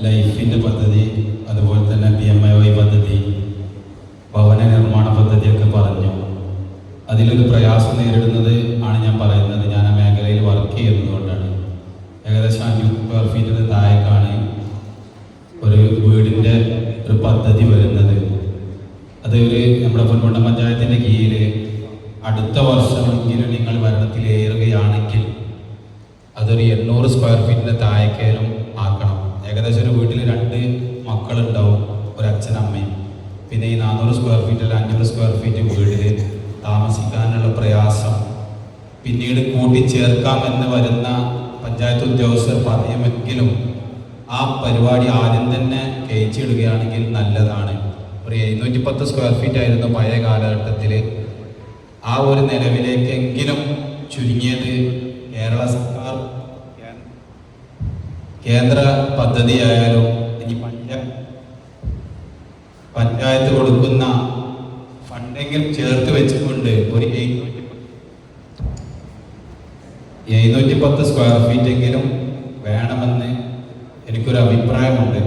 ലൈഫിൻ്റെ പദ്ധതി, അതുപോലെ തന്നെ PMAY പദ്ധതി, ഭവന നിർമ്മാണ പദ്ധതിയൊക്കെ പറഞ്ഞു. അതിലൊരു പ്രയാസം നേരിടുന്നത് ആണ് ഞാൻ പറയുന്നത്. ഞാൻ ആ മേഖലയിൽ വർക്ക് ചെയ്യുന്നതുകൊണ്ടാണ്. ഏകദേശം 500 സ്ക്വയർ ഫീറ്റിന് താഴേക്കാണ് ഒരു വീടിൻ്റെ ഒരു പദ്ധതി വരുന്നത്. അത് നമ്മുടെ പൊന്മുണ്ടം പഞ്ചായത്തിൻ്റെ കീഴിൽ അടുത്ത വർഷമെങ്കിലും നിങ്ങൾ ഭരണത്തിലേറുകയാണെങ്കിൽ അതൊരു 800 സ്ക്വയർ ഫീറ്റിൻ്റെ താഴേക്കേലും ആക്കണം. ഏകദേശം ഒരു വീട്ടിൽ 2 മക്കളുണ്ടാവും, ഒരു അച്ഛനമ്മയും. പിന്നെ ഈ 400 സ്ക്വയർ ഫീറ്റ് അല്ല 500 സ്ക്വയർ ഫീറ്റ് വീട്ടിൽ താമസിക്കാനുള്ള പ്രയാസം പിന്നീട് കൂട്ടിച്ചേർക്കാമെന്ന് വരുന്ന പഞ്ചായത്ത് ഉദ്യോഗസ്ഥർ പറയുമെങ്കിലും ആ പരിപാടി ആദ്യം തന്നെ കഴിച്ചിടുകയാണെങ്കിൽ നല്ലതാണ്. ഒരു 710 സ്ക്വയർ ഫീറ്റ് ആയിരുന്നു പഴയ കാലഘട്ടത്തിൽ. ആ ഒരു നിലവിലേക്കെങ്കിലും ചുരുങ്ങിയത് കേരള സർക്കാർ കേന്ദ്ര പദ്ധതിയായാലും ഇനി പഞ്ചായത്ത് കൊടുക്കുന്ന ഫണ്ടെങ്കിലും ചേർത്ത് വെച്ചുകൊണ്ട് ഒരു 710 സ്ക്വയർ ഫീറ്റെങ്കിലും വേണമെന്ന് എനിക്കൊരു അഭിപ്രായമുണ്ട്.